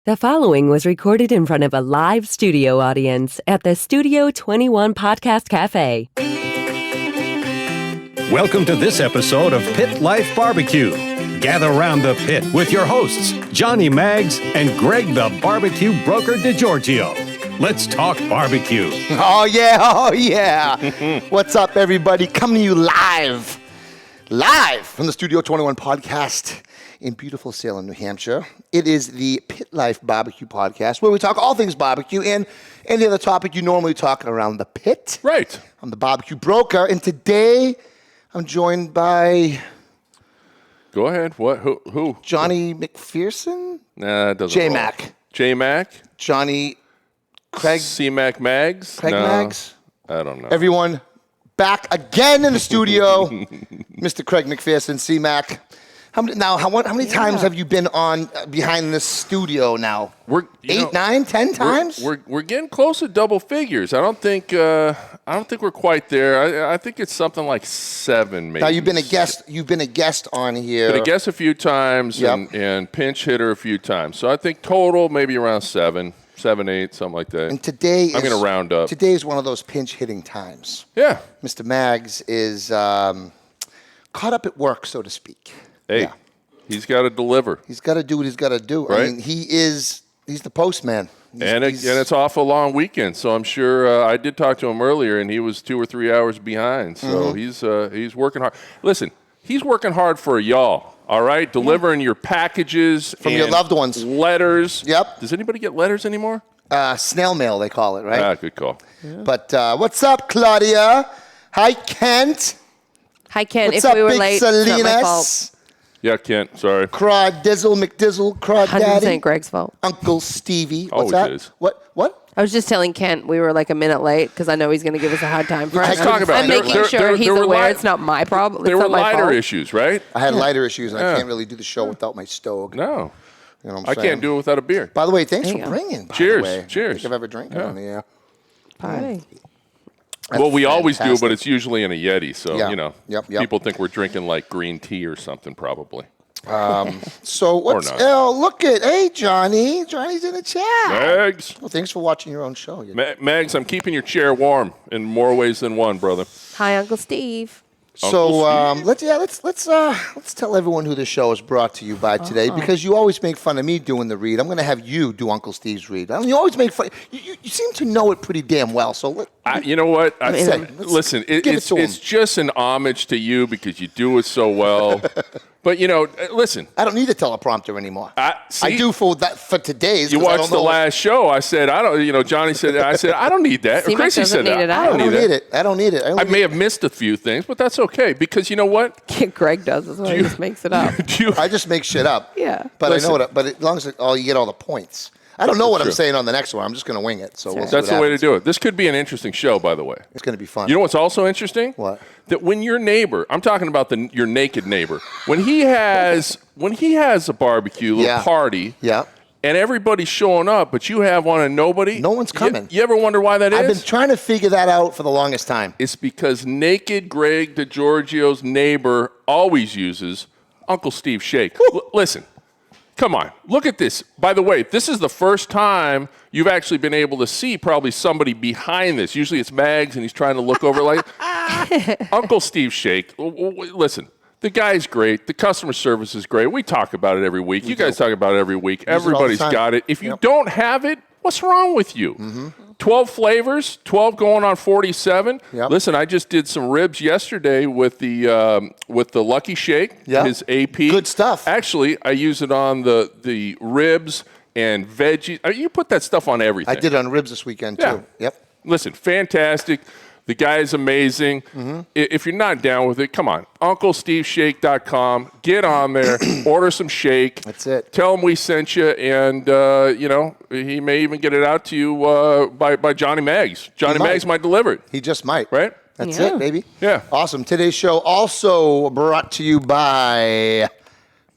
The following was recorded in front of a live studio audience at the Studio 21 Podcast Café. Welcome to this episode of Pit Life BBQ. Gather around the pit with your hosts, Johnny Maggs and Greg the Barbecue Broker DiGiorgio. Let's talk barbecue. Oh, yeah. What's up, everybody? Coming to you live from the Studio 21 Podcast in beautiful Salem, New Hampshire. It is the Pit Life BBQ podcast, where we talk all things barbecue and any other topic you normally talk around the pit. Right. I'm the barbecue broker, and today I'm joined by... Go ahead. What? Who? Johnny McPherson? Nah, it doesn't. J-Mac. J-Mac? Johnny Craig. Cmac Maggs? Craig No, Maggs? I don't know. Everyone back again in the studio. Mr. Craig McPherson, Cmac. How many times have you been on behind this studio now? We're 8, 9, 10 times? We're getting close to double figures. I don't think we're quite there. I think it's something like 7, maybe. Now you've been a guest. You've been a guest on here. Been a guest a few times, Yep. and pinch hitter a few times. So I think total maybe around 7, 8, something like that. And today I'm going to round up. Today is one of those pinch hitting times. Yeah. Mr. Maggs is caught up at work, so to speak. Hey, Yeah. he's got to deliver. He's got to do what he's got to do. Right. I mean, he's the postman. And it's off a long weekend, so I'm sure I did talk to him earlier, and he was 2 or 3 hours behind. So he's working hard. Listen, he's working hard for y'all. All right, delivering your packages From your loved ones. letters. Yep. Does anybody get letters anymore? Snail mail, they call it, right? Ah, good call. Yeah. But what's up, Claudia? Hi, Kent. Hi, Kent. What's if up, we were Big late, it's not my fault. Salinas? Yeah, Kent. Sorry. Crawd Dizzle, McDizzle, Crawd 100% Daddy, Greg's fault. Uncle Stevie. What's Always that? is. What? I was just telling Kent we were like a minute late because I know he's going to give us a hard time for it. Let's talk about I'm it. making sure he's there were aware it's not my problem. There It's were not my lighter fault. issues, right? I had lighter issues, and I Yeah. can't really do the show without my stove. No. You know what I'm I saying? can't do it without a beer. By the way, thanks There for you go. bringing. By Cheers. The way. Cheers. I don't think I've ever drank on the air. Party. Well, we always do, fantastic. but it's usually in a Yeti, so, Yeah. Yep. people think we're drinking like green tea or something, probably. So what's? not. Oh, look at Johnny. Johnny's in the chat. Mags. Well, thanks for watching your own show. Mags, I'm keeping your chair warm in more ways than one, brother. Hi, Uncle Steve. So Uncle let's tell everyone who this show is brought to you by today, because you always make fun of me doing the read. I'm going to have you do Uncle Steve's read. You always make fun. You seem to know it pretty damn well. So You know what? give Listen, it to him. it's just an homage to you because you do it so well. But, listen. I don't need a teleprompter anymore. I do for today's. You 'cause I watched don't know the last show. I said, I don't, Johnny said, I said, I don't need that. Or Cmac Chrissy doesn't said need that. it I don't either. need it. I don't need it. I may have missed a few things, but that's okay because you know what? Greg does as well. He just makes it up. I just make shit up. Yeah. But Listen. I know it. But as long as you get all the points. I don't know what I'm saying on the next one. I'm just going to wing it. So we'll see That's what the way to happens. do it. This could be an interesting show, by the way. It's going to be fun. You know what's also interesting? What? That when your neighbor, I'm talking about your naked neighbor, when he has a barbecue, little party, Yeah. and everybody's showing up, but you have one and nobody. No one's coming. You ever wonder why that is? I've been trying to figure that out for the longest time. It's because naked Greg DiGiorgio's neighbor always uses Uncle Steve Shake. Listen. Come on, look at this. By the way, this is the first time you've actually been able to see probably somebody behind this. Usually it's Mags and he's trying to look over like Uncle Steve Shake. Listen, the guy's great. The customer service is great. We talk about it every week. You guys talk about it every week. Everybody's got it. If you don't have it, what's wrong with you? 12 flavors, 12 going on 47. Yep. Listen, I just did some ribs yesterday with the Lucky Shake, his AP. Good stuff. Actually, I use it on the ribs and veggies. You put that stuff on everything. I did it on ribs this weekend, too. Yeah. Yep. Listen, fantastic. The guy is amazing. If you're not down with it, come on. UncleSteveShake.com. Get on there. Order some shake. That's it. Tell him we sent you, and, he may even get it out to you by Johnny Maggs. Johnny Maggs might deliver it. He just might. Right? That's Yeah. it, baby. Yeah. Awesome. Today's show also brought to you by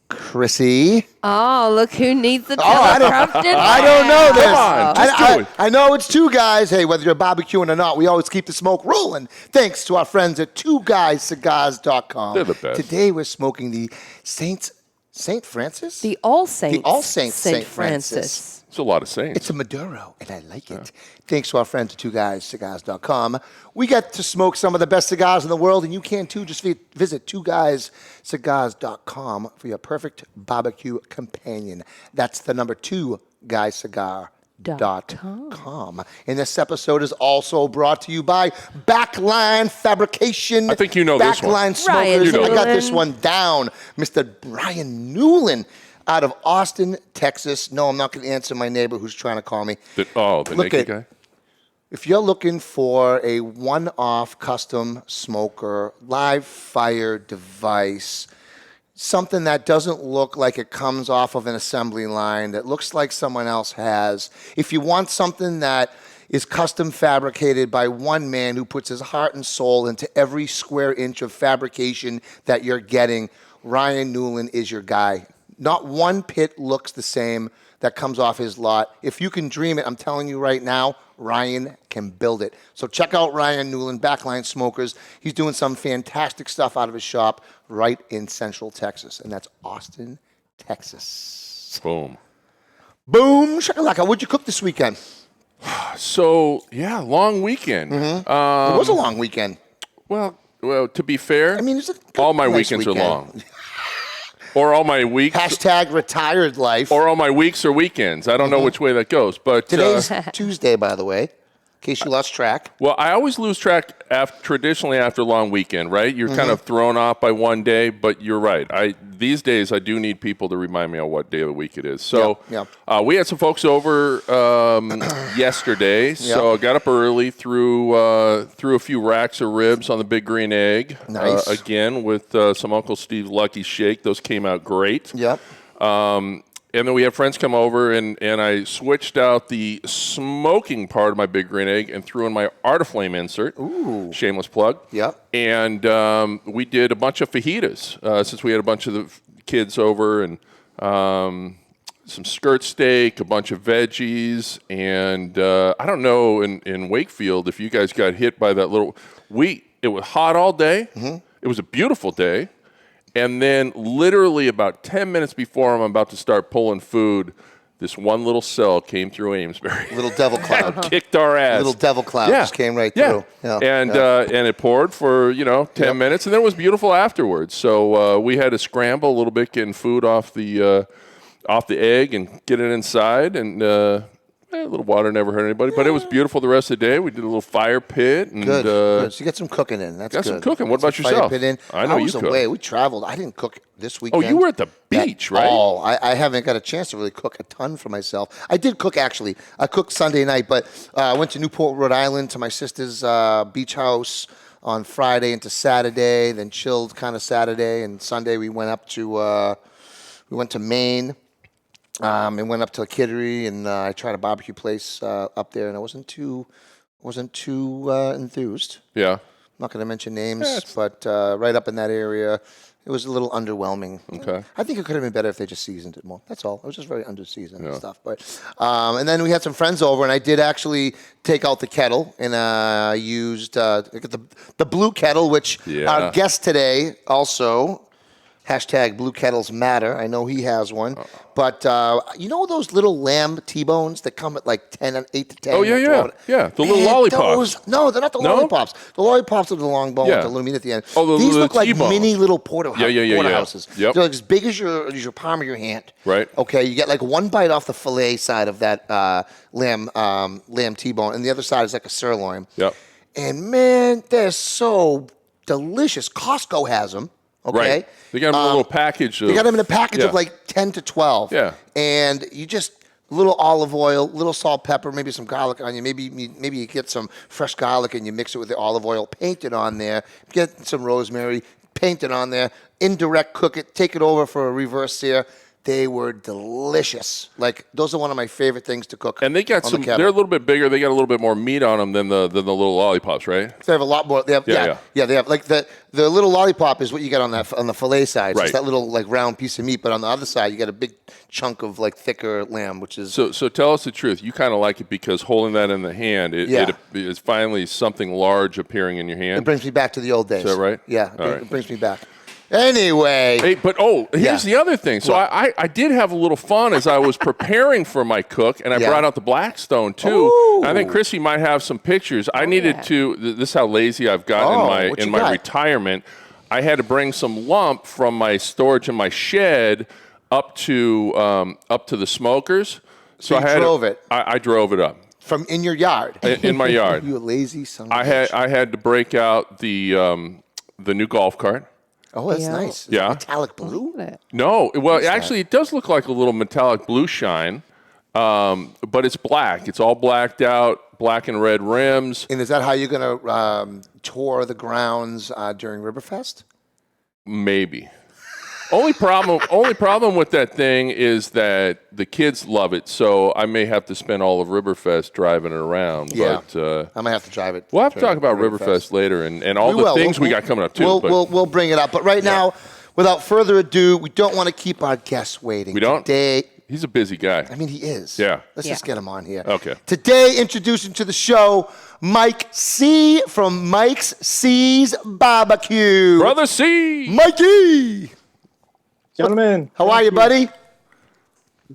Chrissy. Oh, look who needs the I teleprompter. don't know this. Come on, just do it. I know it's two guys. Hey, whether you're barbecuing or not, we always keep the smoke rolling. Thanks to our friends at twoguyscigars.com. They're the best. Today we're smoking the Saints St. Francis? The All Saints. The All Saints St. St. Francis. It's a lot of saints. It's a Maduro, and I like it. Thanks to our friends at twoguyscigars.com. We get to smoke some of the best cigars in the world, and you can too. Just visit twoguyscigars.com for your perfect barbecue companion. That's the number 2guyscigar.com. And this episode is also brought to you by Backline Fabrication. I think you know this one. Backline Smokers. Ryan I got Newland. this one down. Mr. Ryan Newland out of Austin, Texas. No, I'm not going to answer my neighbor who's trying to call me. The Look naked guy? If you're looking for a one-off custom smoker, live fire device, something that doesn't look like it comes off of an assembly line, that looks like someone else has, if you want something that is custom fabricated by one man who puts his heart and soul into every square inch of fabrication that you're getting, Ryan Newland is your guy. Not one pit looks the same that comes off his lot. If you can dream it, I'm telling you right now, Ryan can build it. So check out Ryan Newland, Backline Smokers. He's doing some fantastic stuff out of his shop right in Central Texas, and that's Austin, Texas. Boom. Boom, shakalaka. What'd you cook this weekend? So, yeah, long weekend. It was a long weekend. Well, to be fair, I mean, it's a all my nice weekends weekend. are long. Or all my weeks. Hashtag retired life. Or all my weeks or weekends. I don't know which way that goes. But Today's Tuesday, by the way, in case you lost track. well, I always lose track traditionally after a long weekend, right? You're kind of thrown off by one day, but you're right. These days, I do need people to remind me on what day of the week it is. So Yep. we had some folks over yesterday, so I got up early, threw a few racks of ribs on the Big Green Egg. Nice. Again, with some Uncle Steve's Lucky Shake. Those came out great. Yep. And then we had friends come over, and I switched out the smoking part of my Big Green Egg and threw in my Artiflame insert. Ooh. Shameless plug. Yep. And we did a bunch of fajitas since we had a bunch of the kids over, and some skirt steak, a bunch of veggies, and I don't know in Wakefield if you guys got hit by that little wheat. It was hot all day. It was a beautiful day. And then literally about 10 minutes before I'm about to start pulling food, this one little cell came through Amesbury. Little devil cloud. Kicked our ass. Little devil cloud just came right through. Yeah. And it poured for, 10 minutes, and then it was beautiful afterwards. So we had to scramble a little bit getting food off the egg and get it inside, and a little water never hurt anybody, but it was beautiful the rest of the day. We did a little fire pit. And, Good. Good. So you got some cooking in. That's got good. some cooking. What about Some yourself? Fire pit in. I know you was cook. away. We traveled. I didn't cook this weekend. Oh, you were at the beach, right? Oh, I haven't got a chance to really cook a ton for myself. I did cook, actually. I cooked Sunday night, but I went to Newport, Rhode Island to my sister's beach house on Friday into Saturday, then chilled kind of Saturday, and Sunday we went up to Maine. And went up to Kittery, and I tried a barbecue place up there, and I wasn't too enthused. Yeah. I'm not going to mention names, but right up in that area, it was a little underwhelming. Okay. I think it could have been better if they just seasoned it more. That's all. It was just very underseasoned and stuff. But and then we had some friends over, and I did actually take out the kettle, and used the blue kettle, which our guest today also. Hashtag Blue Kettles Matter. I know he has one. But you know those little lamb T-bones that come at like 8 to 10? Oh, yeah. The little lollipops. No, they're not the lollipops. The lollipops are the long bone with Yeah. the little meat at the end. Oh, These the look like T-bone. mini little porterhouses. Yep. They're like as big as your palm of your hand. Right. Okay, you get like one bite off the fillet side of that lamb T-bone, and the other side is like a sirloin. Yep. And man, they're so delicious. Costco has them. Okay. Right. They got them in a little package. They got them in a package of like 10 to 12. Yeah. And you just, a little olive oil, little salt, pepper, maybe some garlic on you. Maybe you get some fresh garlic and you mix it with the olive oil, paint it on there, get some rosemary, paint it on there, indirect cook it, take it over for a reverse sear. They were delicious. Like, those are one of my favorite things to cook. And they got some, they're a little bit bigger. They got a little bit more meat on them than the little lollipops, right? They have a lot more. They have, Yeah. They have like the little lollipop is what you get on the fillet side. So Right. it's that little like round piece of meat, but on the other side you get a big chunk of like thicker lamb, which is So tell us the truth. You kind of like it because holding that in the hand, it is finally something large appearing in your hand. it brings me back to the old days. Is that right? Yeah, All right. it brings me back. Anyway. Hey, but here's the other thing. So I did have a little fun as I was preparing for my cook, and I brought out the Blackstone too. Ooh. I think Chrissy might have some pictures. I needed to. This is how lazy I've gotten in my retirement. I had to bring some lump from my storage in my shed up to the smokers. So you drove it. I drove it up. From in your yard? In my yard. You a lazy son of a bitch. I had to break out the new golf cart. Oh, that's nice. Is it metallic blue? No. Well, actually, it does look like a little metallic blue shine, but it's black. It's all blacked out, black and red rims. And is that how you're going to tour the grounds during Riverfest? Maybe. Only problem with that thing is that the kids love it, so I may have to spend all of Riverfest driving it around. Yeah, but, I might have to drive it. We'll have to talk about Riverfest later and all the things we got coming up too. We'll bring it up. But right now, without further ado, we don't want to keep our guests waiting. We don't? Today, he's a busy guy. I mean, he is. Yeah. Let's just get him on here. Okay. Today, introducing to the show, Mike Cee from Mike's Cee's BBQ. Brother C. Mikey. Gentlemen, how are you, buddy?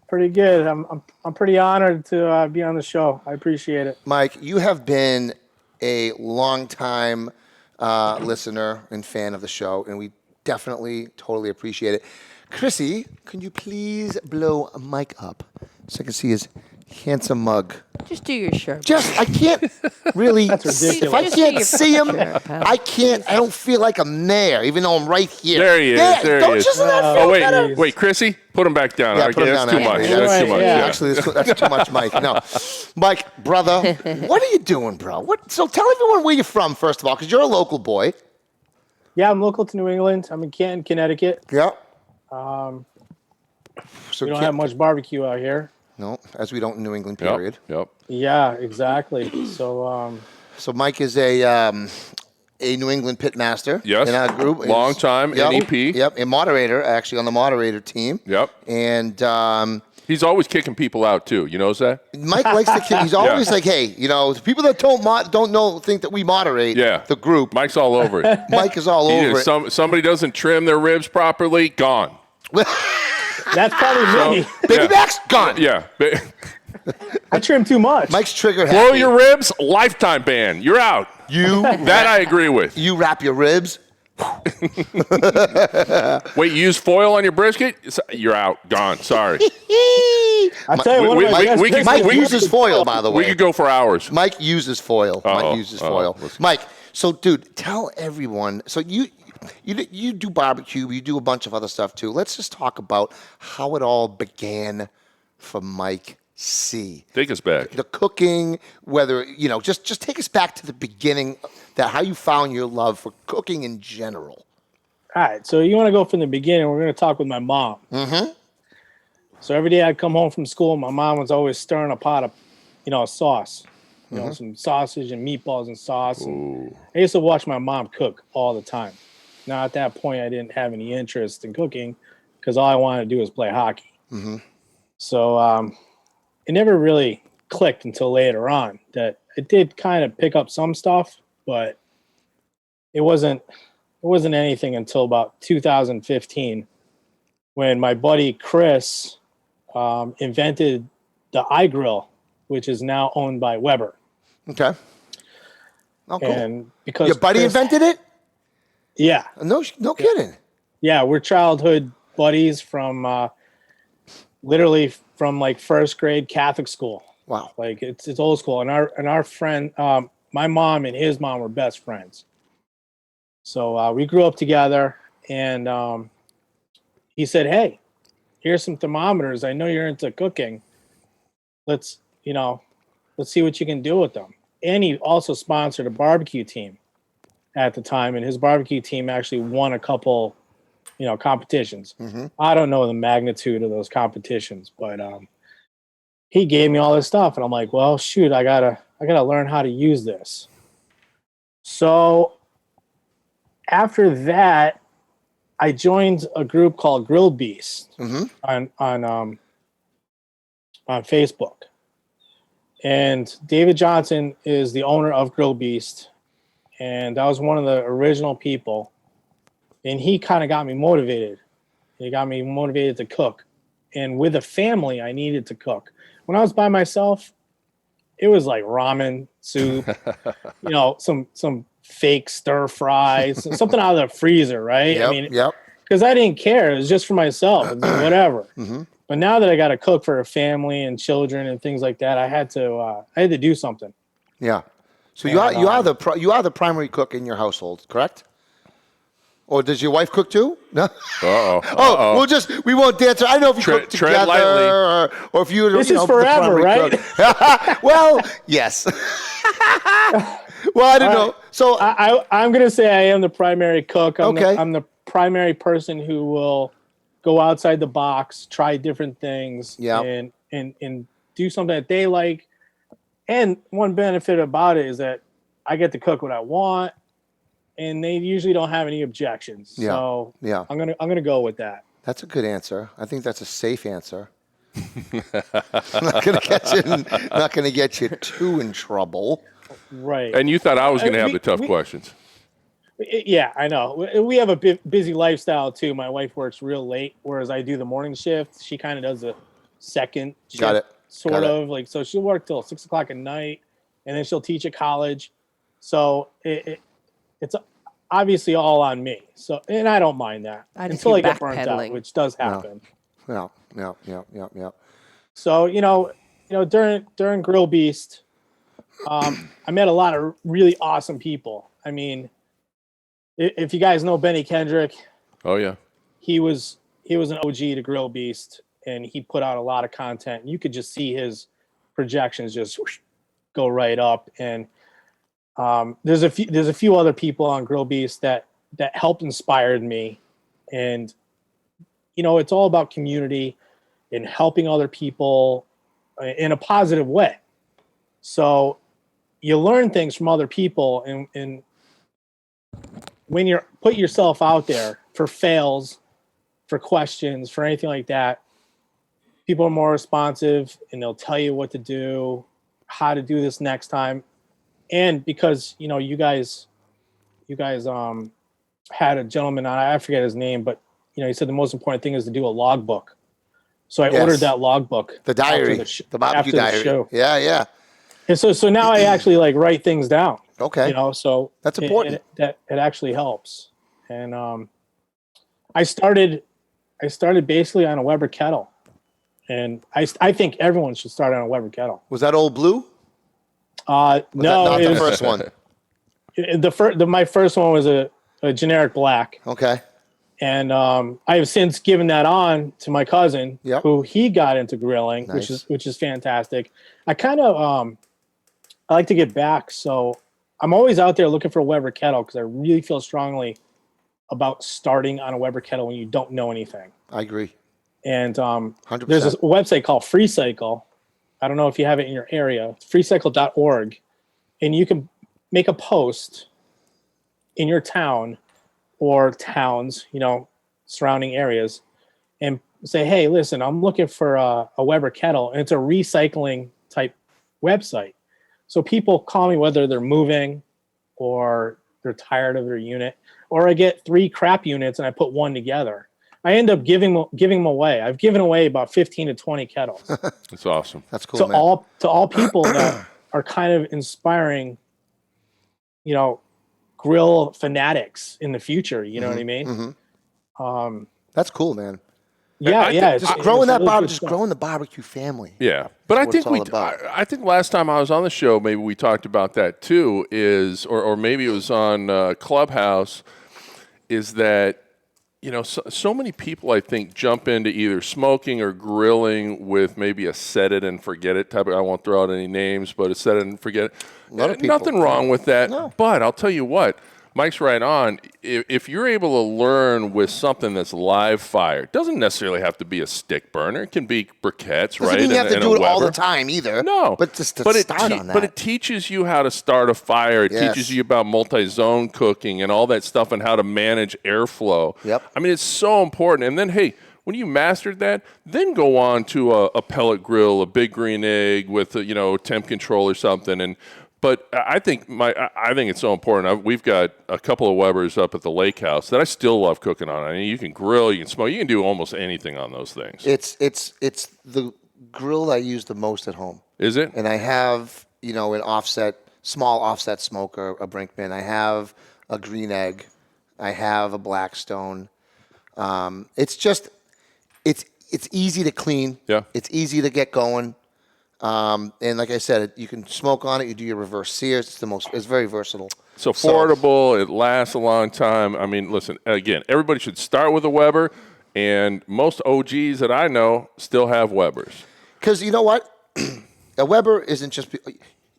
Pretty good. I'm pretty honored to be on the show. I appreciate it. Mike, you have been a long-time listener and fan of the show, and we definitely totally appreciate it. Chrissy, can you please blow Mike up so I can see his handsome mug? Just do your shirt. I can't really. That's ridiculous. If I can't see him, I don't feel like I'm there, even though I'm right here. There he is. There he is. Doesn't that feel better? Wait, Chrissy, put him back down. Yeah, put him down. That's too much. Yeah, That's too much. Yeah. Actually, that's too much, Mike. No, Mike, brother, what are you doing, bro? So tell everyone where you're from, first of all, because you're a local boy. Yeah, I'm local to New England. I'm in Canton, Connecticut. Yeah. So So we don't have much barbecue out here. No, as we don't in New England, period. Yep. Yeah, exactly. So So Mike is a New England pit master in our group. Long time NEP. Yep, a moderator, actually, on the moderator team. Yep. And he's always kicking people out, too. You knows that? Mike likes to kick. He's always like, hey, the people that don't think that we moderate the group. Mike's all over it. Mike is all over it. Somebody doesn't trim their ribs properly, gone. that's probably me. Baby backs, gone. Yeah. I trim too much. Mike's trigger happy. Blow your ribs, lifetime ban. You're out. That I agree with. You wrap your ribs. Wait, you use foil on your brisket? You're out. Gone. Sorry. I tell you what, Mike uses foil, by the way. We could go for hours. Mike uses foil. Mike uses foil. Listen. Mike, so dude, tell everyone. So you do barbecue. You do a bunch of other stuff too. Let's just talk about how it all began for Mike Cee. Take us back. The cooking, whether just take us back to the beginning. How you found your love for cooking in general. All right, so you want to go from the beginning. We're going to talk with my mom. Mm-hmm. So every day I'd come home from school, my mom was always stirring a pot of, sauce. Some sausage and meatballs and sauce. And I used to watch my mom cook all the time. Now, at that point, I didn't have any interest in cooking because all I wanted to do was play hockey. Mm-hmm. So it never really clicked until later on that it did kind of pick up some stuff, but it wasn't anything until about 2015 when my buddy Chris invented the iGrill, which is now owned by Weber. Okay. Oh, cool. And because your buddy invented it? Yeah. No kidding. Yeah, we're childhood buddies from literally from like first grade Catholic school. Wow. Like it's old school. And our friend, my mom and his mom were best friends. So we grew up together, and he said, "Hey, here's some thermometers. I know you're into cooking. Let's see what you can do with them." And he also sponsored a barbecue team at the time, and his barbecue team actually won a couple, competitions. Mm-hmm. I don't know the magnitude of those competitions, but he gave me all this stuff, and I'm like, well, shoot, I gotta learn how to use this. So after that, I joined a group called Grill Beast on Facebook. And David Johnson is the owner of Grill Beast. And I was one of the original people and he kind of got me motivated. He got me motivated to cook. And with a family, I needed to cook. When I was by myself, it was like ramen soup, some fake stir fries, something out of the freezer, right? Yep. Because I didn't care. It was just for myself. It was whatever. But now that I got to cook for a family and children and things like that, I had to do something. Yeah. So you are the primary cook in your household, correct? Or does your wife cook too? No. We won't dance. I don't know if you cook together or if you. This is forever, right? Well, yes. Well, I don't know. So I'm gonna say I am the primary cook. I'm the primary person who will go outside the box, try different things, and do something that they like. And one benefit about it is that I get to cook what I want. And they usually don't have any objections. So I'm gonna go with that. That's a good answer. I think that's a safe answer. I'm not gonna get you too in trouble. Right. And you thought I was gonna have the tough questions. Yeah, I know. We have a busy lifestyle too. My wife works real late, whereas I do the morning shift. She kind of does the second shift. Got it. Sort of like, so she'll work till 6 o'clock at night, and then she'll teach at college. So it's obviously all on me. So, and I don't mind that until I get burnt out, which does happen. Yeah. So, during Grill Beast, I met a lot of really awesome people. I mean, if you guys know Benny Kendrick, oh yeah, he was an OG to Grill Beast, and he put out a lot of content. You could just see his projections just go right up. And there's a few other people on Grill Beast that helped inspired me, and it's all about community and helping other people in a positive way. So you learn things from other people, and when you're put yourself out there for fails, for questions, for anything like that, people are more responsive and they'll tell you what to do, how to do this next time. And because, you guys had a gentleman on, I forget his name, but he said the most important thing is to do a logbook. So I ordered that logbook. The diary, the barbecue diary. Show. Yeah. And so now I actually write things down. Okay. So that's important. It actually helps. And I started basically on a Weber kettle. And I think everyone should start on a Weber kettle. Was that old blue? No, not the first one. My first one was a generic black. Okay. And I have since given that on to my cousin, who he got into grilling, which is fantastic. I kind of I like to get back, so I'm always out there looking for a Weber kettle because I really feel strongly about starting on a Weber kettle when you don't know anything. I agree. And 100%. there's a website called FreeCycle. I don't know if you have it in your area. FreeCycle.org, and you can make a post in your town or towns, surrounding areas, and say, hey, listen, I'm looking for a Weber kettle, and it's a recycling type website. So people call me whether they're moving or they're tired of their unit, or I get 3 crap units and I put one together. I end up giving them away. I've given away about 15 to 20 kettles. That's awesome. That's cool, man. To all people that are kind of inspiring, grill fanatics in the future. You know what I mean? Mm-hmm. That's cool, man. Yeah, just growing the barbecue family. Yeah, but I think last time I was on the show, maybe we talked about that too. Or maybe it was on Clubhouse. Is that so many people I think jump into either smoking or grilling with maybe a set it and forget it type of. I won't throw out any names, but a set it and forget it. A lot of people. Nothing wrong with that. No. But I'll tell you what. Mike's right on. If you're able to learn with something that's live fire, it doesn't necessarily have to be a stick burner. It can be briquettes, right? Doesn't mean you have to do it all the time either. No. But just to start on that. But it teaches you how to start a fire. It teaches you about multi-zone cooking and all that stuff and how to manage airflow. Yep. I mean, it's so important. And then, hey, when you mastered that, then go on to a pellet grill, a big green egg with a temp control or something, and But I think it's so important. We've got a couple of Webers up at the lake house that I still love cooking on. I mean, you can grill, you can smoke, you can do almost anything on those things. It's the grill I use the most at home. Is it? And I have, an small offset smoker, a Brinkman. I have a Green Egg. I have a Blackstone. It's easy to clean. Yeah. It's easy to get going. And like I said, you can smoke on it. You do your reverse sears. It's very versatile. It's affordable. It lasts a long time. I mean, listen, again, everybody should start with a Weber, and most OGs that I know still have Webers. Because you know what? A Weber isn't just.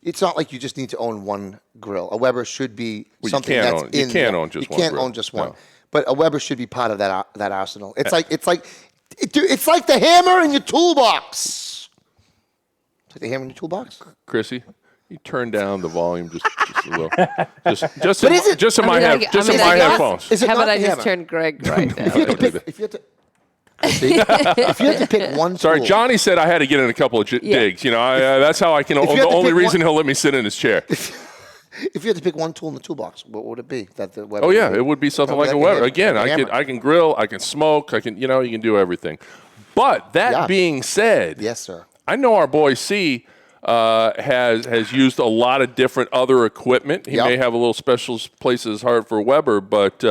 It's not like you just need to own one grill. A Weber should be something that's in. You can't own just one. You can't grill. own just one. No. But a Weber should be part of that arsenal. It's like the hammer in your toolbox. It's like the hammer in your toolbox. Chrissy, you turn down the volume just a little. Just in my headphones. Is it How not about I the just hammer? turn Greg right now? If you had to pick one Sorry, tool. Johnny said I had to get in a couple of digs. That's how I can. you had The to only pick reason one- he'll let me sit in his chair. If you had to pick one tool in the toolbox, what would it be? That the Weber Oh yeah, would be? it would be something Probably like a like Weber. a Again, hammer. I can grill, I can smoke, you can do everything. But that being said, Yes, sir. I know our boy C has used a lot of different other equipment. He may have a little special place in his heart for Weber, but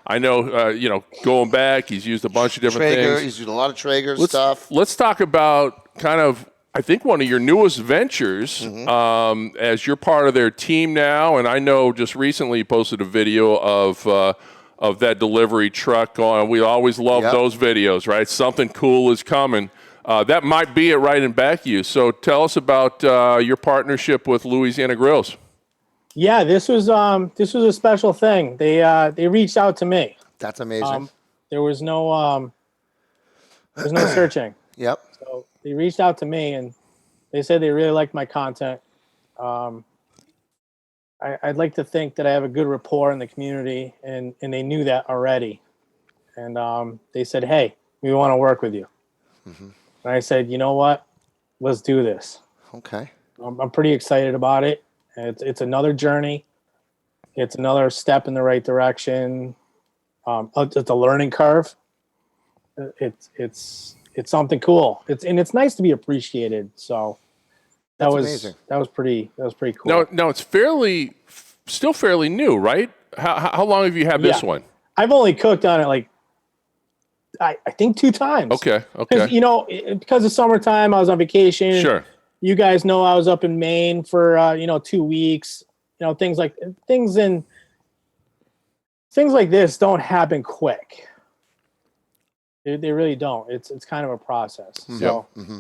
I know going back, he's used a bunch of different Traeger, things. he's used a lot of Traeger stuff. Let's talk about kind of, I think, one of your newest ventures as you're part of their team now. And I know just recently you posted a video of that delivery truck going. We always love those videos, right? Something cool is coming. That might be it right in back of you. So tell us about your partnership with Louisiana Grills. Yeah, this was a special thing. They reached out to me. That's amazing. There was no searching. Yep. So they reached out to me and they said they really liked my content. I'd like to think that I have a good rapport in the community, and they knew that already. And they said, "Hey, we want to work with you." Mm-hmm. And I said, "You know what? Let's do this." Okay. I'm pretty excited about it. It's another journey. It's another step in the right direction. It's a learning curve. It's something cool. It's nice to be appreciated. So That's amazing. That was pretty cool. No, it's still fairly new, right? How long have you had this one? I've only cooked on it I think 2 times. Okay. Because it's summertime, I was on vacation. Sure. You guys know I was up in Maine for 2 weeks. Things like this don't happen quick. They really don't. It's kind of a process. Mm-hmm. So. Mm-hmm.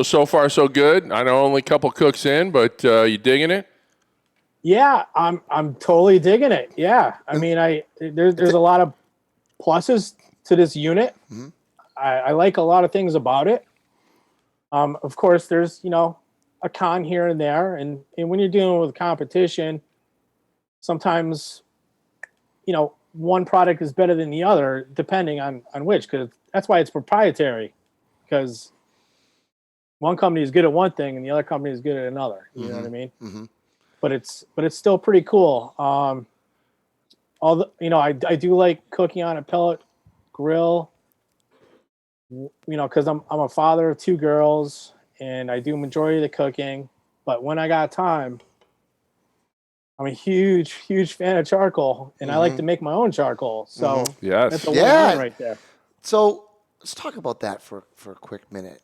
So far so good. I know only a couple cooks in, but you digging it? Yeah, I'm totally digging it. Yeah, I mean, there's a lot of pluses to this unit. Mm-hmm. I like a lot of things about it. Of course, there's a con here and there, and when you're dealing with competition, sometimes one product is better than the other depending on which, because that's why it's proprietary, because one company is good at one thing and the other company is good at another. You know what I mean? Mm-hmm. But it's still pretty cool. I do like cooking on a pellet grill. Because I'm a father of 2 girls and I do majority of the cooking. But when I got time, I'm a huge fan of charcoal, and I like to make my own charcoal. So Yes. that's a win-win right there. So let's talk about that for a quick minute.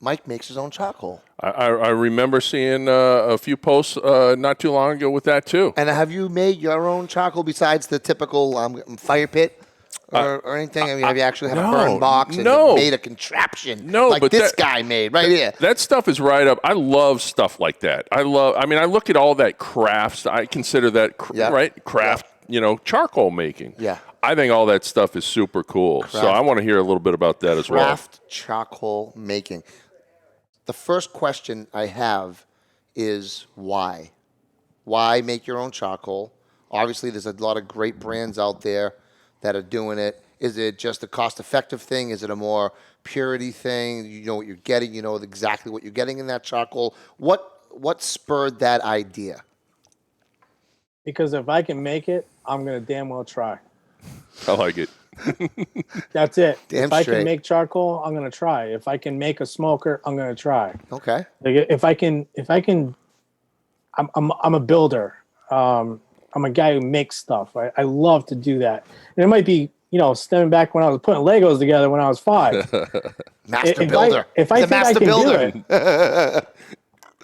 Mike makes his own charcoal. I remember seeing a few posts not too long ago with that too. And have you made your own charcoal besides the typical fire pit or anything? I mean, have you actually had a burn box and made a contraption like but this guy made right here? That stuff is right up. I love stuff like that. I look at all that crafts. I consider that craft, charcoal making. Yeah. I think all that stuff is super cool. So I want to hear a little bit about that as well. Craft charcoal making. The first question I have is why? Why make your own charcoal? Obviously, there's a lot of great brands out there that are doing it. Is it just a cost-effective thing? Is it a more purity thing? You know what you're getting. You know exactly what you're getting in that charcoal. What what spurred that idea? Because if I can make it, I'm gonna damn well try. I like it. That's it. Damn if I straight. can make charcoal, I'm gonna try. If I can make a smoker, I'm gonna try. Okay. Like if I can, I'm a builder. I'm a guy who makes stuff. I love to do that. And it might be, stemming back when I was putting Legos together when I was 5. Master builder. If I He's a think I master can builder. do it,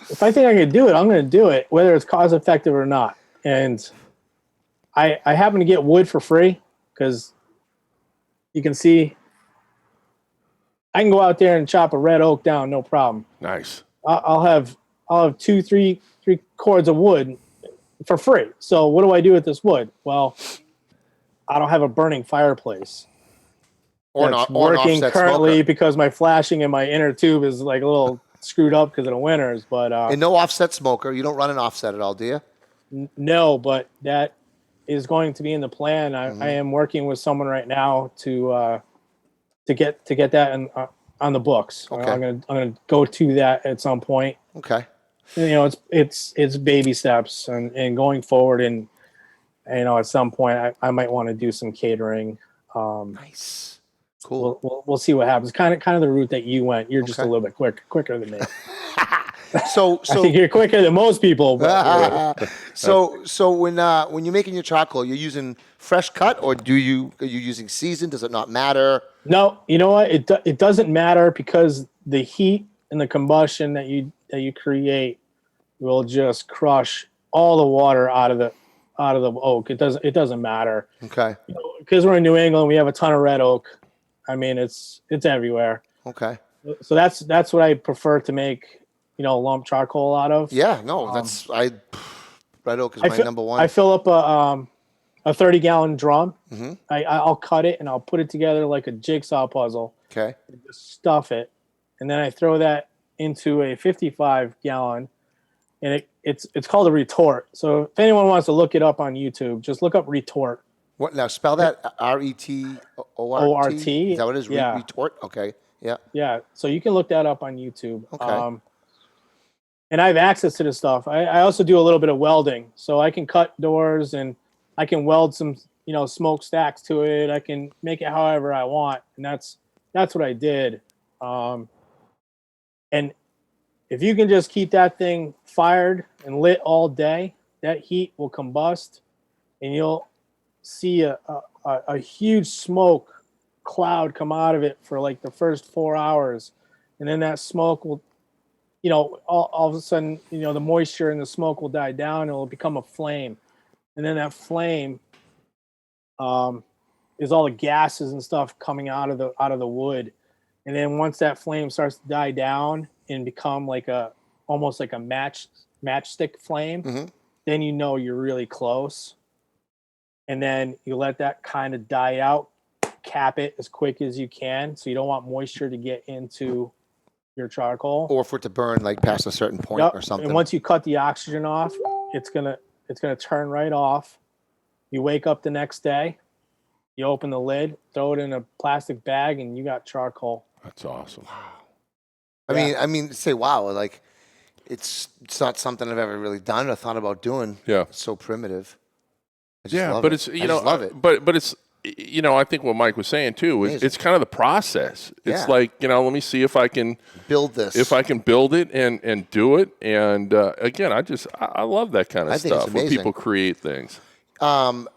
if I think I can do it, I'm going to do it, whether it's cost effective or not. And I happen to get wood for free because you can see I can go out there and chop a red oak down, no problem. Nice. I'll have 2, 3 cords of wood for free. So what do I do with this wood? Well, I don't have a burning fireplace. Or That's an working offset currently smoker. because my flashing in my inner tube is like a little screwed up because of the winters. But And no offset smoker. You don't run an offset at all, do you? no, but that is going to be in the plan. I am working with someone right now to get that on the books. Okay. I'm gonna go to that at some point. Okay. It's baby steps and going forward, and at some point I might want to do some catering. Nice. Cool. We'll see what happens. Kind of the route that you went. You're just a Okay. little bit quicker than me. So I think you're quicker than most people. But so when you're making your charcoal, you're using fresh cut, or are you using seasoned? Does it not matter? no, you know what? It doesn't matter because the heat and the combustion that you create will just crush all the water out of the oak. It doesn't matter. Okay. Because we're in New England, we have a ton of red oak. I mean, it's everywhere. Okay. So that's what I prefer to make, lump charcoal out of. Yeah. No, red oak is my number one. I fill up a 30-gallon drum. Mm-hmm. I'll cut it and I'll put it together like a jigsaw puzzle. Okay. Just stuff it, and then I throw that into a 55-gallon, and it's called a retort. So if anyone wants to look it up on YouTube, just look up retort. What now? Spell that RETORT. ORT? Is that what it is? Yeah. Retort. Okay. Yeah. Yeah, so you can look that up on YouTube. Okay. And I have access to this stuff. I also do a little bit of welding, so I can cut doors and I can weld some, smokestacks to it. I can make it however I want, and that's what I did. And if you can just keep that thing fired and lit all day, that heat will combust, and you'll see a huge smoke cloud come out of it for like the first 4 hours, and then that smoke will, all of a sudden, the moisture in the smoke will die down and it'll become a flame, and then that flame is all the gases and stuff coming out of the wood, and then once that flame starts to die down and become almost like a matchstick flame, then you're really close, and then you let that kind of die out. Cap it as quick as you can, so you don't want moisture to get into your charcoal, Or for it to burn like past a certain point Yep. or something. And once you cut the oxygen off, it's gonna turn right off. You wake up the next day, you open the lid, throw it in a plastic bag, and you got charcoal. That's awesome. I mean, say wow, like it's not something I've ever really done or thought about doing. Yeah. It's so primitive. I just Yeah, love but it. it's I just love it. But it's I think what Mike was saying too is Amazing. it's kind of the process. It's Yeah. like let me see if I can Build this. build it and do it. And again, I love that kind of I think it's stuff when amazing. people create things. I'm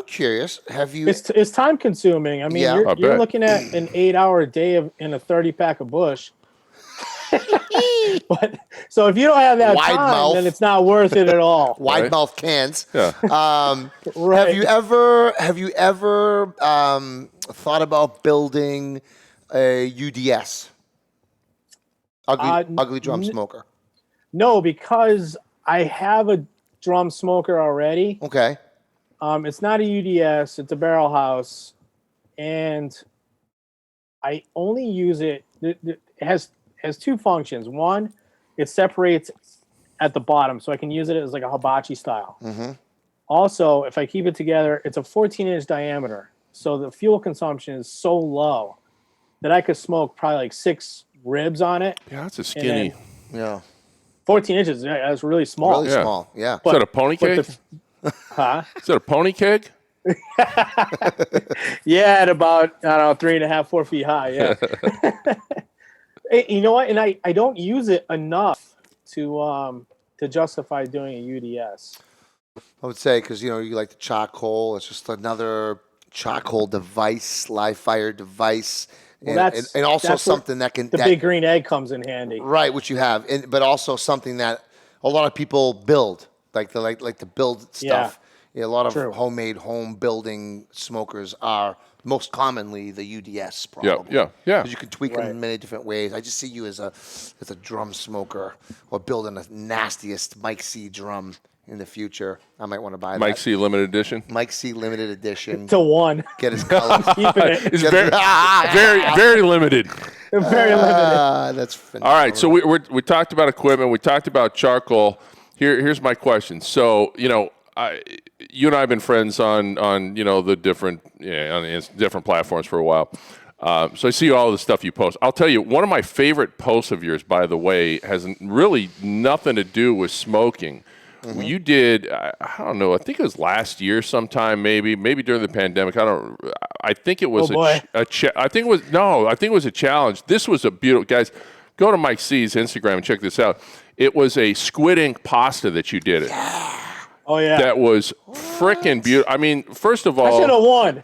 curious. Have you? It's time consuming. I mean, Yeah. you're I bet. looking at an 8-hour day in a 30-pack of Bush. But so if you don't have that Wide time, mouth. then it's not worth it at all. Wide Right. mouth cans. Yeah. Right. Have you ever thought about building a UDS? Ugly drum smoker. No, because I have a drum smoker already. Okay. It's not a UDS, it's a barrel house, and I only use it. It has two functions. One, it separates at the bottom, so I can use it as like a hibachi style. Mm-hmm. Also, if I keep it together, it's a 14-inch diameter, so the fuel consumption is so low that I could smoke probably like 6 ribs on it. Yeah, that's a skinny. Yeah. 14 inches. Yeah, that's really small. Really small. Yeah. Is that a pony keg? Is that a pony keg? Yeah, at about, 3.5, 4 feet high. Yeah. Hey, you know what? And I don't use it enough to justify doing a UDS. I would say because, you like the charcoal. It's just another charcoal device, live fire device. Well, and also something that can... The big green egg comes in handy. Right, which you have. But also something that a lot of people build, like the build stuff. Yeah, a lot of homemade home building smokers are most commonly the UDS, probably. Yeah. Because you can tweak them in many different ways. I just see you as a drum smoker or building the nastiest Mike C drum in the future. I might want to buy that. Mike C limited edition. Mike C limited edition. To one. Get his colors. Keeping it. It's very limited. Very limited. That's phenomenal. All right, so we talked about equipment. We talked about charcoal. Here's my question. So, you and I have been friends on the different on different platforms for a while. So I see all the stuff you post. I'll tell you, one of my favorite posts of yours, by the way, has really nothing to do with smoking. Mm-hmm. You did, I don't know, I think it was last year sometime, maybe during the pandemic. I think it was I think it was a challenge. This was a beautiful, guys, go to Mike C's Instagram and check this out. It was a Squid Ink Pasta that you did it. Yeah. Oh, yeah. That was freaking beautiful. I mean, first of all, I should have won.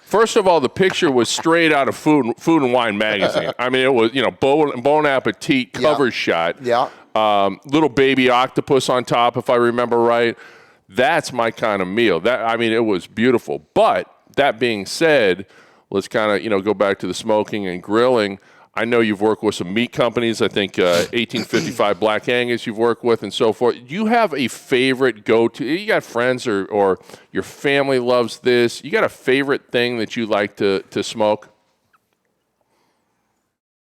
First of all, the picture was straight out of Food and Wine magazine. I mean, it was, Bon Appetit cover shot. Yeah. Little baby octopus on top, if I remember right. That's my kind of meal. It was beautiful. But that being said, let's kind of, go back to the smoking and grilling. I know you've worked with some meat companies. I think 1855 Black Angus you've worked with and so forth. You have a favorite go-to? You got friends or your family loves this. You got a favorite thing that you like to smoke?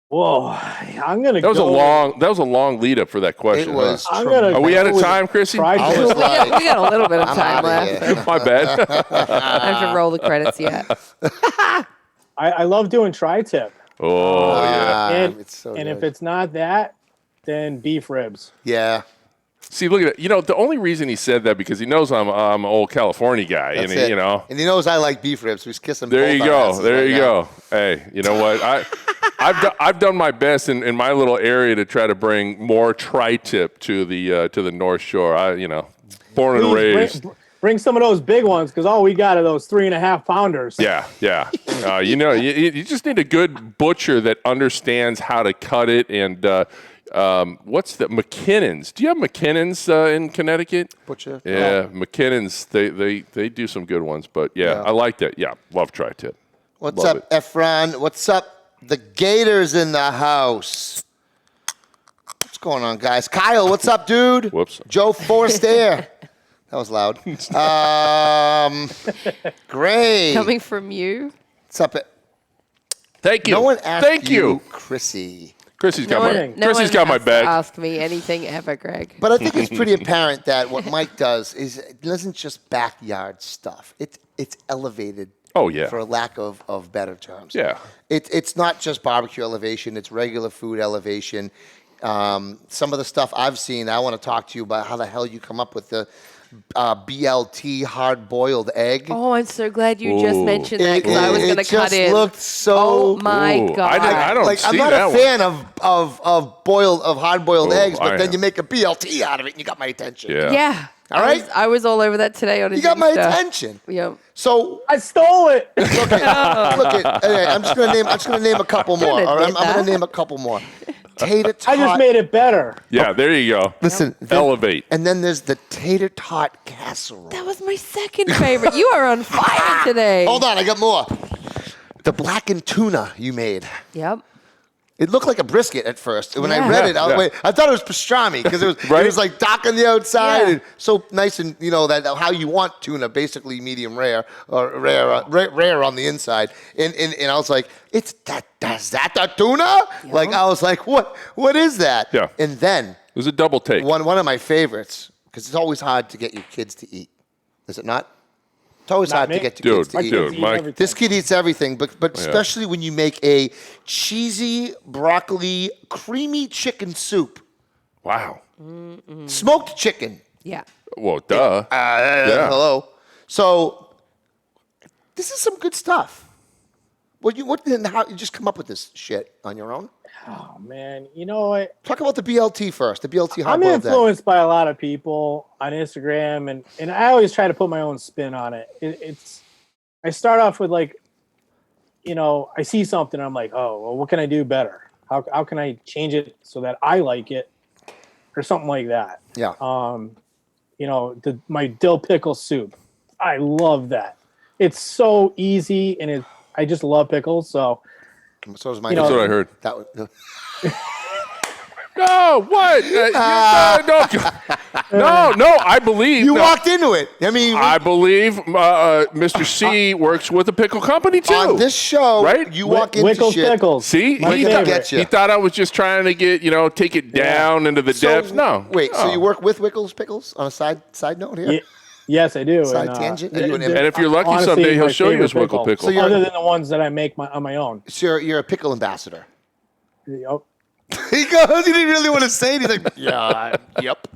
Whoa, I'm gonna. That was a long lead up for that question. It was. Are we out of time, Chrissy? We got a little bit of time left. My bad. I have to roll the credits yet. I love doing tri-tip. Oh, yeah. And, it's so and good. if it's not that, then beef ribs. Yeah. See, look at that. The only reason he said that because he knows I'm an old California guy. That's and it. And he knows I like beef ribs. We're kissing there both you our go. asses There right you now. go. Hey, you know what? I've done my best in my little area to try to bring more tri-tip to the North Shore. Born and raised. Bring some of those big ones because all we got are those 3.5 pounders. Yeah. You just need a good butcher that understands how to cut it. And what's the McKinnon's? Do you have McKinnon's in Connecticut? Butcher. Yeah, McKinnon's. They do some good ones. But yeah, I like that. Yeah, love tri-tip. What's Love up, Efron? What's up? The Gators in the house. What's going on, guys? Kyle, what's up, dude? Whoops. Joe Forster. That was loud. Great. Coming from you. What's up? Thank you. No one asked Thank you. Chrissy. Chrissy's got my has bag. to ask me anything ever, Greg. But I think it's pretty apparent that what Mike does is it doesn't just backyard stuff. It's elevated. Oh, yeah. For lack of better terms. Yeah. It's not just barbecue elevation. It's regular food elevation. Some of the stuff I've seen, I want to talk to you about how the hell you come up with the BLT hard-boiled egg. Oh, I'm so glad you just mentioned that because I was going to cut in. It just looked so... Oh, my God. I don't see I'm not that a fan of hard-boiled eggs, but then you make a BLT out of it and you got my attention. Yeah. All right? I was all over that today on a You got my attention. Yep. So I stole it. look at. I'm just gonna name a couple more. All right? I'm gonna name a couple more. Tater tot. I just made it better. Yeah, there you go. Listen, elevate. And then there's the Tater Tot Casserole. That was my second favorite. You are on fire today. Hold on, I got more. The blackened tuna you made. Yep. It looked like a brisket at first. When I Yeah. read it, I thought it was pastrami because it was like dark on the outside and so nice and that how you want tuna, basically medium rare or rare on the inside. And I was like, is that the tuna? Yeah. Like I was like, what is that? Yeah. And then It was a double take. one of my favorites because it's always hard to get your kids to eat. Is it not? It's always Not hard me. to get your kids to eat. Dude, Mike. Everything. This kid eats everything, but especially when you make a cheesy broccoli creamy chicken soup. Wow. Smoked chicken. Yeah. Well, duh. Hello. So this is some good stuff. How you just come up with this shit on your own? Oh man, you know what? Talk about the BLT first. The BLT hot I'm boiled egg. influenced by a lot of people on Instagram, and I always try to put my own spin on it. I start off with like, I see something, I'm like, oh, well, what can I do better? How can I change it so that I like it, or something like that? Yeah. My dill pickle soup. I love that. It's so easy, and I just love pickles. So is mine. That's what I heard. That was, No, what? No, I believe. you walked into it. I mean, I believe Mr. C works with a pickle company, too. on this show, right? you walk into Wickles shit. pickles. See? My He favorite. gets you. He thought I was just trying to get, take it down into the depths. No. Wait, so No. you work with Wickles Pickles on a side note here? Yes, I do. Side tangent? Are you an And if you're lucky honestly, someday, he'll my show you his favorite Wickle pickle. So you're- other than the ones that I make on my own. So you're a pickle ambassador. Yep. He goes, he didn't really want to say it. He's like, yeah, yep.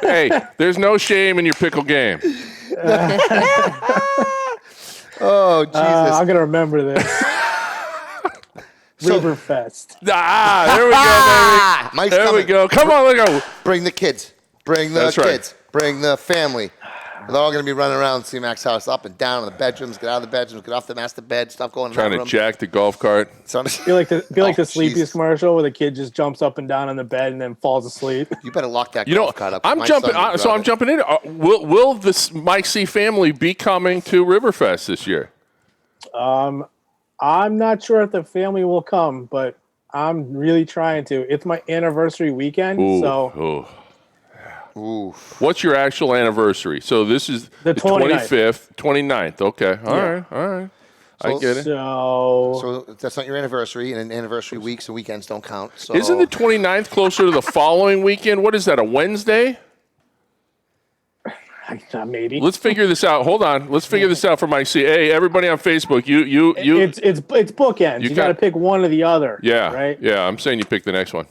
Hey, there's no shame in your pickle game. Oh, Jesus. I'm gonna remember this. So- Riverfest. There we go, baby. Mike's There we coming. go. Come on, look out. Bring the kids. Bring the That's right. kids. Bring the family. They're all going to be running around Cmac's house, up and down in the bedrooms, get out of the bedrooms, get off the master bed, stuff going Trying in to the room. jack the golf cart. Be like the Oh, Sleepy's Jesus. commercial where the kid just jumps up and down on the bed and then falls asleep. You better lock that You know, golf cart up. I'm My jumping. son would So grab I'm it. jumping in. Will this Mike C family be coming to Riverfest this year? I'm not sure if the family will come, but I'm really trying to. It's my anniversary weekend, so Ooh. Oof. What's your actual anniversary? So this is The 29th. 25th, 29th. Okay. All right. I So- get it. so So that's not your anniversary, and anniversary weeks and weekends don't count. So Isn't the 29th closer to the following weekend? What is that, a Wednesday? maybe Let's figure this out. Hold on. Let's figure this out for Mike C. Hey, everybody on Facebook, you. it's bookends. You got to pick one or the other. Yeah. right. Yeah, I'm saying you pick the next one.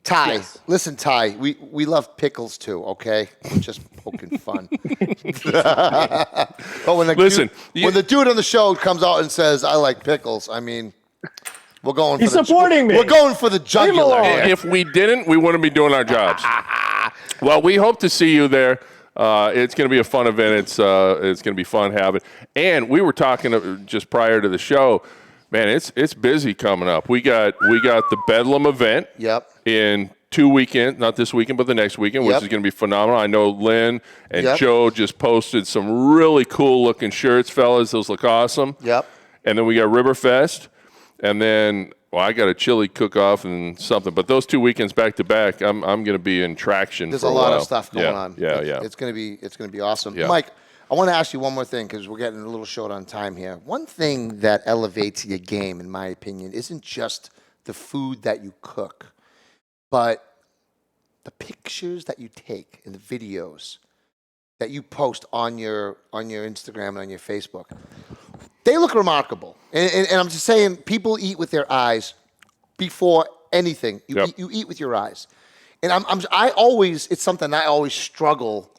Ty, Yes. listen, Ty, we love pickles too, okay? We're just poking fun. But when the dude on the show comes out and says, I like pickles, I mean, we're going He's for supporting me. We're going for the jugular. alone. here. If we didn't, we wouldn't be doing our jobs. Well, we hope to see you there. It's going to be a fun event. It's going to be fun having. And we were talking just prior to the show. Man, it's busy coming up. We got the Bedlam event. Yep. In 2 weekends, not this weekend, but the next weekend, which Yep. is going to be phenomenal. I know Lynn and Yep. Joe just posted some really cool looking shirts, fellas. Those look awesome. Yep. And then we got Riverfest, and then I got a chili cook-off and something. But those 2 weekends back to back, I'm going to be in traction. There's for a lot while. of stuff going on. Yeah. It's gonna be awesome. Yeah. Mike, I want to ask you one more thing because we're getting a little short on time here. One thing that elevates your game, in my opinion, isn't just the food that you cook, but the pictures that you take and the videos that you post on your Instagram and on your Facebook. They look remarkable. And I'm just saying, people eat with their eyes before anything. You eat with your eyes. And it's something I always struggle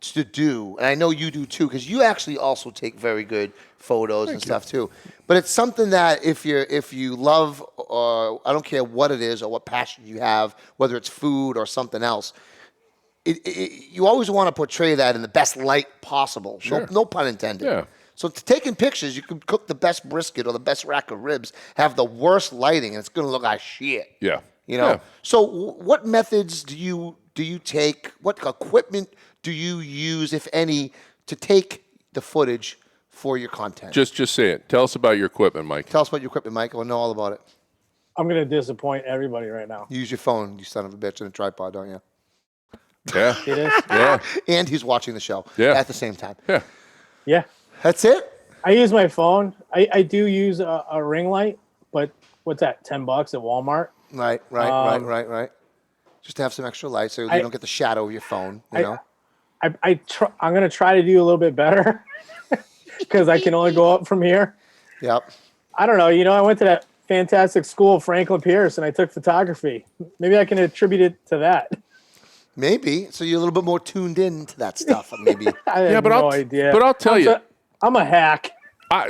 to do, and I know you do too, because you actually also take very good photos and stuff too. But it's something that if you love, or I don't care what it is or what passion you have, whether it's food or something else, you always want to portray that in the best light possible. Sure. No pun intended. Yeah. So taking pictures, you can cook the best brisket or the best rack of ribs, have the worst lighting, and it's going to look like shit. Yeah. You know. Yeah. So what methods do you take? What equipment do you use, if any, to take the footage for your content? Just say it. Tell us about your equipment, Mike. Tell us about your equipment, Mike. I want to know all about it. I'm gonna disappoint everybody right now. You use your phone, you son of a bitch, and a tripod, don't you? Yeah. It is. Yeah. And he's watching the show at the same time. Yeah. Yeah. That's it? I use my phone. I do use a ring light, but what's that? $10 at Walmart. Right. Just to have some extra light so you don't get the shadow of your phone, you know? I'm gonna try to do a little bit better because I can only go up from here. Yep. I don't know. I went to that fantastic school, Franklin Pierce, and I took photography. Maybe I can attribute it to that. Maybe. So you're a little bit more tuned in to that stuff. Maybe. I have no idea. But I'll tell you. I'm a hack.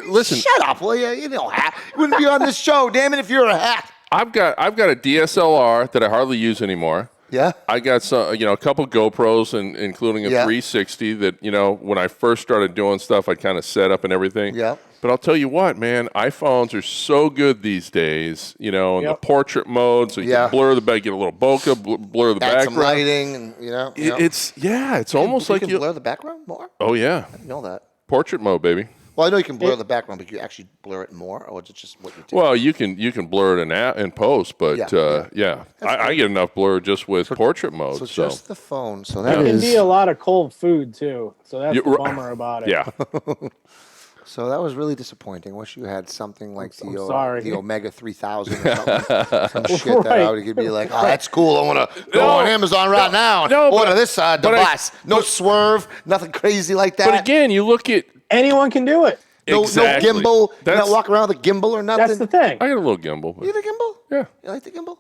Listen. Shut up, will you? You don't hack. You wouldn't be on this show, damn it, if you're a hack. I've got a DSLR that I hardly use anymore. Yeah. I got some, a couple GoPros, including a 360 that, when I first started doing stuff, I kind of set up and everything. Yeah. But I'll tell you what, man, iPhones are so good these days, in the portrait mode, so you can blur the back, get a little bokeh, blur the Add background. some lighting, and It's almost like you can blur the background more. Oh yeah, I didn't know that. Portrait mode, baby. Well, I know you can blur the background, but you actually blur it more, or is it just what you do? Well, you can blur it in post, but I get enough blur just with portrait mode. So just the phone. So It can be a lot of cold food too. So that's the bummer about it. Yeah. So that was really disappointing. Wish you had something like the Omega 3000 or something. Some shit that I would be like, oh, that's cool. I want to go on Amazon right now and order this device. No swerve, nothing crazy like that. But again, you look at... Anyone can do it. No gimbal. You're not walking around with a gimbal or nothing. That's the thing. I got a little gimbal. You have a gimbal? Yeah. You like the gimbal?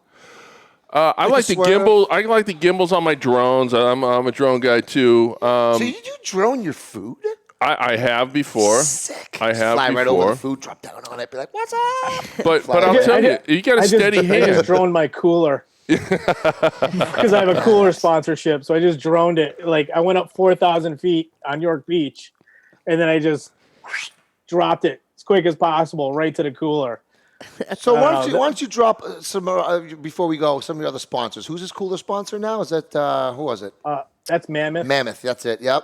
I like the gimbal. I like the gimbals on my drones. I'm a drone guy too. So you do drone your food? I have before. Sick. I have Fly before. right over the food, drop down on it, be like, "What's up?" But I'll tell you, you got a steady hand. I just droned my cooler because I have a cooler sponsorship. So I just droned it. Like I went up 4,000 feet on York Beach, and then I just dropped it as quick as possible right to the cooler. So why don't you drop some before we go some of your other sponsors? Who's his cooler sponsor now? Is that who was it? That's Mammoth. Mammoth. That's it. Yep.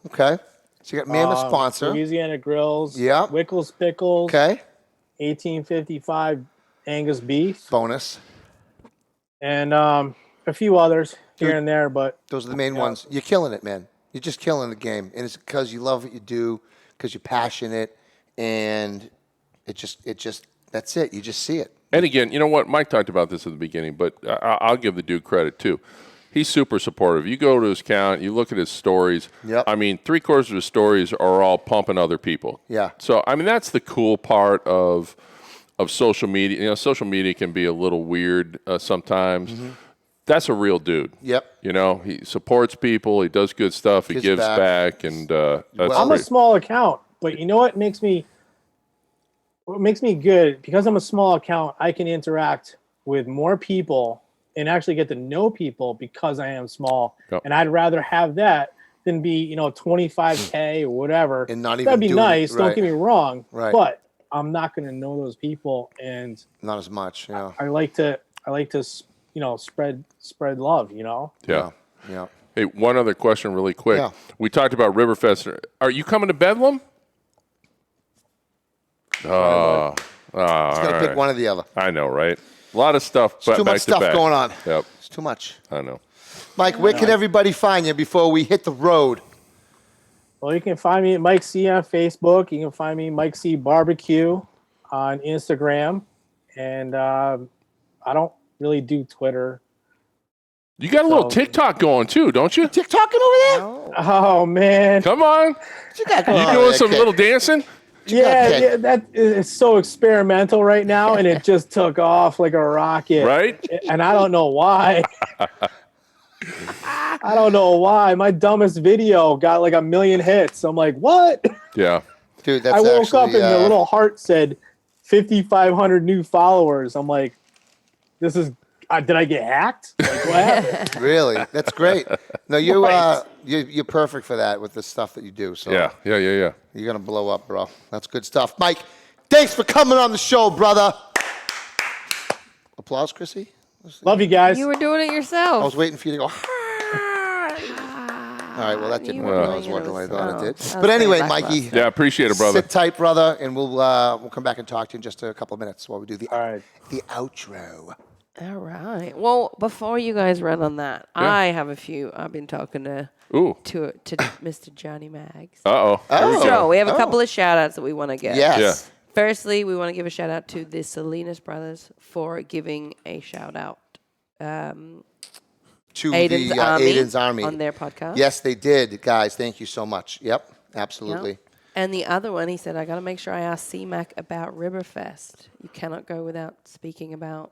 Okay. So you got Mammoth sponsor. Louisiana Grills. Yep. Wickles Pickles. Okay. 1855 Angus beef. Bonus. And a few others here and there, but those are the main ones. You're killing it, man. You're just killing the game, and it's because you love what you do, because you're passionate, and it just that's it. You just see it. And again, you know what? Mike talked about this at the beginning, but I'll give the dude credit too. He's super supportive. You go to his account, you look at his stories. Yep. I mean, 3/4 of his stories are all pumping other people. Yeah. So, I mean, that's the cool part of social media. Social media can be a little weird sometimes. Mm-hmm. That's a real dude. Yep. He supports people. He does good stuff. He gives back. And that's I'm a small account, but you know what makes me good? Because I'm a small account, I can interact with more people and actually get to know people because I am small. Yep. And I'd rather have that than be, 25K or whatever. And not even that'd be nice, right. Don't get me wrong. Right. But I'm not going to know those people, and not as much, I like to spread love, Yeah. Yeah. Hey, one other question really quick. Yeah. We talked about Riverfest. Are you coming to Bedlam? Just got to pick one or the other. I know, right? A lot of stuff. There's too much stuff going on. Yep. It's too much. I know. Mike, where can everybody find you before we hit the road? Well, you can find me at Mike C on Facebook. You can find me Mike C BBQ on Instagram. And I don't really do Twitter. You got a little TikTok going too, don't you? TikToking over there? No. Oh, man. Come on. You doing some little dancing? Yeah, that is so experimental right now, and it just took off like a rocket. Right? And I don't know why. I don't know why. My dumbest video got like 1 million hits. I'm like, what? Yeah. Dude, that's I woke up and the little heart said 5,500 new followers. I'm like, this is... did I get hacked? Like, what happened? Really? That's great. No, you're perfect for that with the stuff that you do. So Yeah. You're going to blow up, bro. That's good stuff. Mike, thanks for coming on the show, brother. Applause, Chrissy? Love you guys. You were doing it I yourself. was waiting for you to go, All right, well, that didn't work. I was wondering what I thought it did. But anyway, Mikey. Yeah, appreciate it, brother. Sit tight, brother, and we'll come back and talk to you in just a couple of minutes while we do the outro. All right. Well, before you guys run on that, I have a few. I've been talking to Mr. Johnny Mags. Uh-oh. So we have a couple of shout-outs that we want to get. Yes. Yeah. Firstly, we want to give a shout-out to the Salinas brothers for giving a shout-out To Aiden's the Army Aiden's Army on their podcast. Yes, they did, guys. Thank you so much. Yep, absolutely. Yep. And the other one, he said, I got to make sure I ask Cmac about Riverfest. You cannot go without speaking about.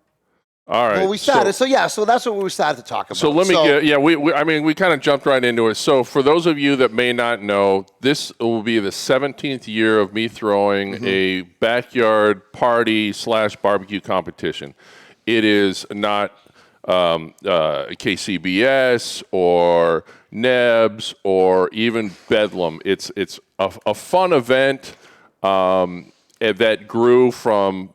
All right. Well, we started. So that's what we started to talk about. So let me we kind of jumped right into it. So for those of you that may not know, this will be the 17th year of me throwing a backyard party / barbecue competition. It is not KCBS or Nebs or even Bedlam. It's a fun event that grew from,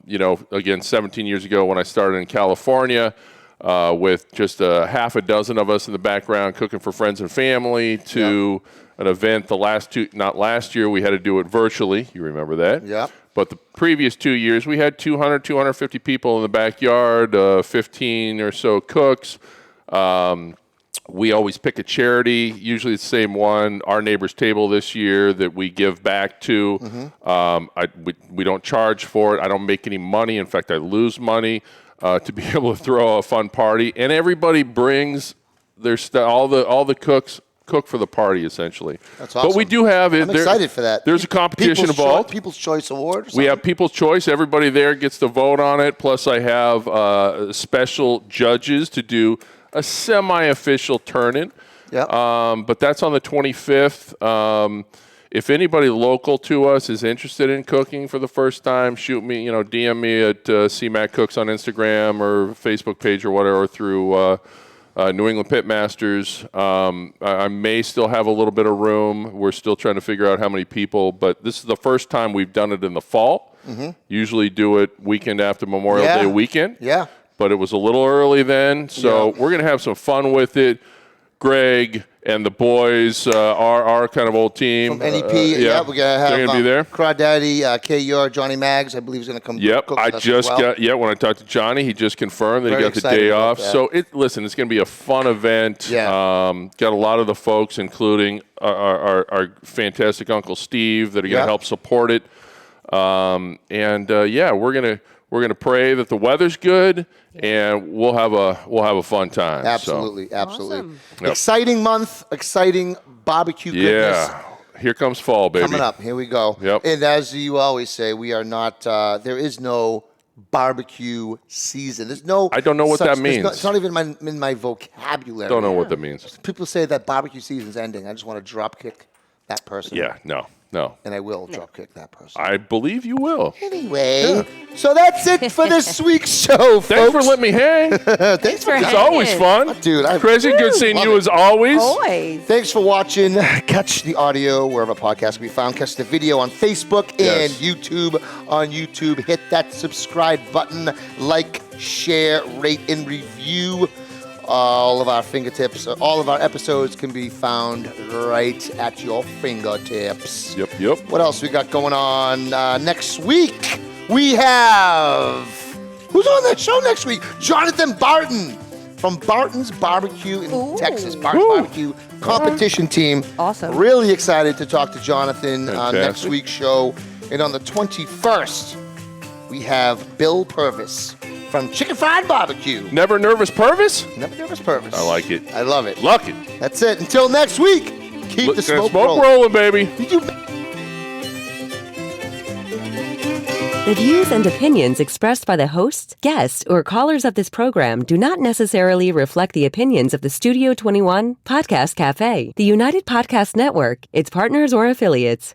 again, 17 years ago when I started in California with just a half a dozen of us in the background cooking for friends and family to an event not last year, we had to do it virtually. You remember that? Yeah. But the previous 2 years, we had 200, 250 people in the backyard, 15 or so cooks. We always pick a charity, usually the same one, Our Neighbor's Table this year, that we give back to. We don't charge for it. I don't make any money. In fact, I lose money to be able to throw a fun party. And everybody brings their stuff. All the cooks cook for the party, essentially. That's awesome. But we do have it. I'm excited for that. There's a competition involved. People's Choice Award. We have People's Choice. Everybody there gets to vote on it. Plus, I have special judges to do a semi-official turn-in. But that's on the 25th. If anybody local to us is interested in cooking for the first time, shoot me, DM me at Cmac Cooks on Instagram or Facebook page or whatever through New England Pitmasters. I may still have a little bit of room. We're still trying to figure out how many people, but this is the first time we've done it in the fall. Usually do it weekend after Memorial Day weekend. Yeah. But it was a little early then, so we're going to have some fun with it. Greg and the boys, our kind of old team. From NEP, we're going to have they're going to be there. Crawdaddy, K.U.R., Johnny Maggs, I believe is going to come cook with us as well. When I talked to Johnny, he just confirmed that Very he got the day off. that. So, it's going to be a fun event. Got a lot of the folks, including our fantastic Uncle Steve, that are going to help support it. We're going to pray that the weather's good, and we'll have a fun time. Absolutely. Awesome. Yep. Exciting month, exciting barbecue goodness. Yeah, here comes fall, baby. Coming up, here we go. Yep. And as you always say, we are not. There is no barbecue season. There's no. I don't know what that means. It's not even in my vocabulary. Don't know what that means. People say that barbecue season's ending. I just want to drop kick that person. Yeah, no. And I will drop kick that person. I believe you will. Anyway, so that's it for this week's show, folks. Thanks for letting me hang. Thanks for It's always fun. Dude, Crazy good seeing you as always. Always. Thanks for watching. Catch the audio wherever podcasts can be found. Catch the video on Facebook and YouTube. On YouTube, hit that subscribe button. Like, share, rate, and review. All of our fingertips, all of our episodes can be found right at your fingertips. Yep. What else we got going on? Next week, we have... Who's on that show next week? Jonathan Barton from Barton's Barbecue in Texas. Barton's Barbecue competition team. Awesome. Really excited to talk to Jonathan on Fantastic. next week's show. And on the 21st, we have Bill Purvis from Chicken Fried Barbecue. Never Nervous Purvis? Never Nervous Purvis. I like it. I love it. Luck it. That's it. Until next week, keep the smoke rolling, baby. The views and opinions expressed by the hosts, guests, or callers of this program do not necessarily reflect the opinions of the Studio 21 Podcast Café, the United Podcast Network, its partners, or affiliates.